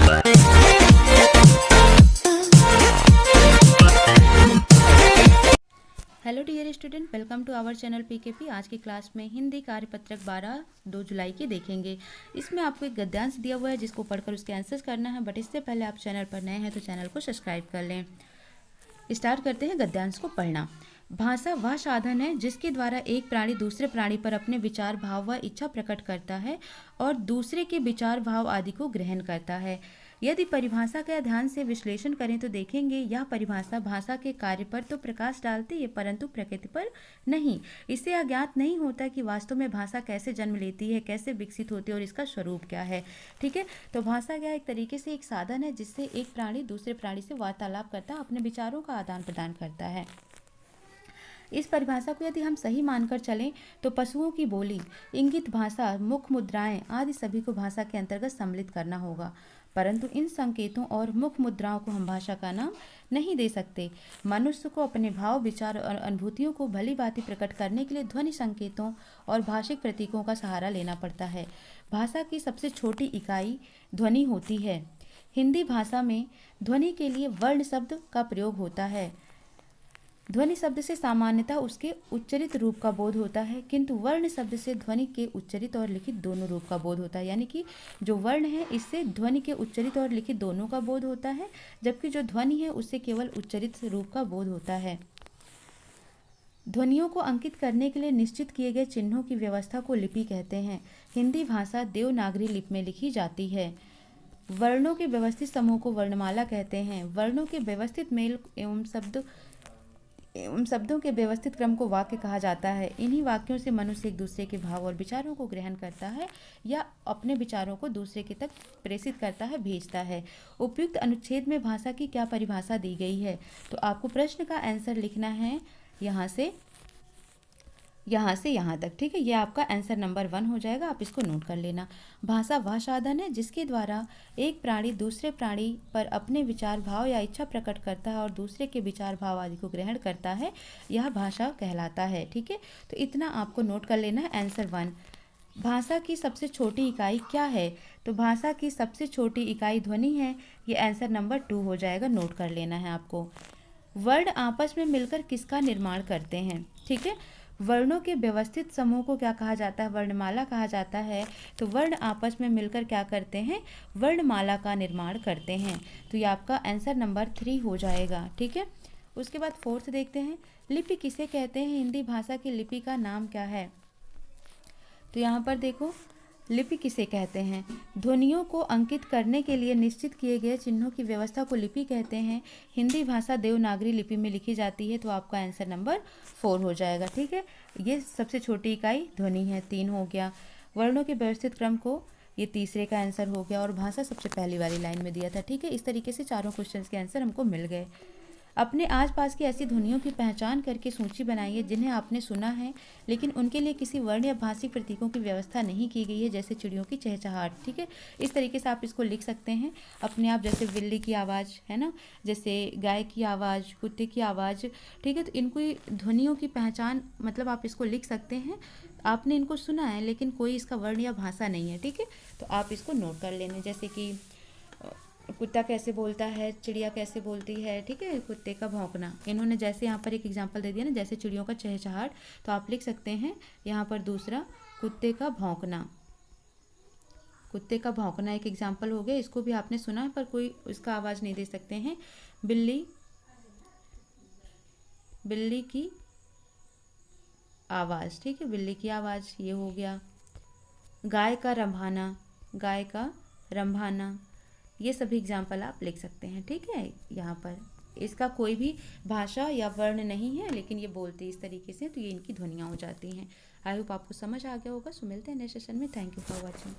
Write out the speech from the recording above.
Hello dear student, welcome to our channel PKP. आज की class में हिंदी कार्यपत्रक 2 जुलाई की देखेंगे। इसमें आपको एक गद्यांश दिया हुआ है जिसको पढ़कर उसके आंसर्स करना है, बट इससे पहले आप चैनल पर नए हैं तो चैनल को सब्सक्राइब कर लें। स्टार्ट करते हैं गद्यांश को पढ़ना। भाषा वह साधन है जिसके द्वारा एक प्राणी दूसरे प्राणी पर अपने विचार, भाव व इच्छा प्रकट करता है और दूसरे के विचार, भाव आदि को ग्रहण करता है। यदि परिभाषा का ध्यान से विश्लेषण करें तो देखेंगे यह परिभाषा भाषा के कार्य पर तो प्रकाश डालती है परंतु प्रकृति पर नहीं। इससे अज्ञात नहीं होता कि वास्तव में भाषा कैसे जन्म लेती है, कैसे विकसित होती है और इसका स्वरूप क्या है। ठीक है, तो भाषा क्या एक तरीके से एक साधन है जिससे एक प्राणी दूसरे प्राणी से वार्तालाप करता है, अपने विचारों का आदान प्रदान करता है। इस परिभाषा को यदि हम सही मानकर चलें तो पशुओं की बोली, इंगित भाषा, मुख मुद्राएं आदि सभी को भाषा के अंतर्गत सम्मिलित करना होगा, परंतु इन संकेतों और मुख मुद्राओं को हम भाषा का नाम नहीं दे सकते। मनुष्य को अपने भाव, विचार और अनुभूतियों को भली भांति प्रकट करने के लिए ध्वनि संकेतों और भाषिक प्रतीकों का सहारा लेना पड़ता है। भाषा की सबसे छोटी इकाई ध्वनि होती है। हिंदी भाषा में ध्वनि के लिए वर्ण शब्द का प्रयोग होता है। ध्वनि शब्द से सामान्यतः उसके उच्चरित रूप का बोध होता है, किंतु वर्ण शब्द से ध्वनि के उच्चरित और लिखित दोनों रूप का बोध होता है। यानी कि जो वर्ण है इससे ध्वनि के उच्चरित और लिखित दोनों का बोध होता है, जबकि जो ध्वनि है उससे केवल उच्चरित रूप का बोध होता है। ध्वनियों को अंकित करने के लिए निश्चित किए गए चिन्हों की व्यवस्था को लिपि कहते हैं। हिंदी भाषा देवनागरी लिपि में लिखी जाती है। वर्णों के व्यवस्थित समूह को वर्णमाला कहते हैं। वर्णों के व्यवस्थित मेल एवं शब्दों के व्यवस्थित क्रम को वाक्य कहा जाता है। इन्हीं वाक्यों से मनुष्य एक दूसरे के भाव और विचारों को ग्रहण करता है या अपने विचारों को दूसरे के तक प्रेषित करता है, भेजता है। उपयुक्त अनुच्छेद में भाषा की क्या परिभाषा दी गई है, तो आपको प्रश्न का आंसर लिखना है यहाँ से यहाँ तक। ठीक है, ये आपका आंसर नंबर 1 हो जाएगा, आप इसको नोट कर लेना। भाषा वह साधन है जिसके द्वारा एक प्राणी दूसरे प्राणी पर अपने विचार, भाव या इच्छा प्रकट करता है और दूसरे के विचार, भाव आदि को ग्रहण करता है, यह भाषा कहलाता है। ठीक है, तो इतना आपको नोट कर लेना है। आंसर 1। भाषा की सबसे छोटी इकाई क्या है, तो भाषा की सबसे छोटी इकाई ध्वनि है। ये आंसर नंबर 2 हो जाएगा, नोट कर लेना है आपको। वर्ण आपस में मिलकर किसका निर्माण करते हैं। ठीक है, वर्णों के व्यवस्थित समूह को क्या कहा जाता है, वर्णमाला कहा जाता है। तो वर्ण आपस में मिलकर क्या करते हैं, वर्णमाला का निर्माण करते हैं। तो ये आपका आंसर नंबर 3 हो जाएगा। ठीक है, उसके बाद 4th देखते हैं, लिपि किसे कहते हैं, हिंदी भाषा की लिपि का नाम क्या है। तो यहाँ पर देखो, लिपि किसे कहते हैं, ध्वनियों को अंकित करने के लिए निश्चित किए गए चिन्हों की व्यवस्था को लिपि कहते हैं। हिंदी भाषा देवनागरी लिपि में लिखी जाती है, तो आपका आंसर नंबर 4 हो जाएगा। ठीक है, ये सबसे छोटी इकाई ध्वनि है, 3 हो गया। वर्णों के व्यवस्थित क्रम को, ये तीसरे का आंसर हो गया, और भाषा सबसे पहली वाली लाइन में दिया था। ठीक है, इस तरीके से चारों क्वेश्चन के आंसर हमको मिल गए। अपने आसपास की ऐसी ध्वनियों की पहचान करके सूची बनाइए जिन्हें आपने सुना है लेकिन उनके लिए किसी वर्ण या भाषिक प्रतीकों की व्यवस्था नहीं की गई है, जैसे चिड़ियों की चहचहाट। ठीक है, इस तरीके से आप इसको लिख सकते हैं अपने आप, जैसे बिल्ली की आवाज़ है ना, जैसे गाय की आवाज़, कुत्ते की आवाज़। ठीक है, तो इनको ध्वनियों की पहचान मतलब आप इसको लिख सकते हैं। आपने इनको सुना है लेकिन कोई इसका वर्ण या भाषा नहीं है। ठीक है, तो आप इसको नोट कर लेना, जैसे कि कुत्ता कैसे बोलता है, चिड़िया कैसे बोलती है। ठीक है, कुत्ते का भौंकना, इन्होंने जैसे यहाँ पर एक एग्जांपल दे दिया ना, जैसे चिड़ियों का चहचहाट, तो आप लिख सकते हैं यहाँ पर दूसरा कुत्ते का भौंकना। कुत्ते का भौंकना एक एग्जांपल हो गया, इसको भी आपने सुना है पर कोई इसका आवाज़ नहीं दे सकते हैं। बिल्ली की आवाज़। ठीक है, बिल्ली की आवाज़ ये हो गया। गाय का रंभाना, ये सभी एग्जाम्पल आप लिख सकते हैं। ठीक है, यहाँ पर इसका कोई भी भाषा या वर्ण नहीं है लेकिन ये बोलते इस तरीके से, तो ये इनकी ध्वनियाँ हो जाती हैं। आई होप आपको समझ आ गया होगा। सो मिलते हैं नेक्स्ट सेशन में। Thank you for watching.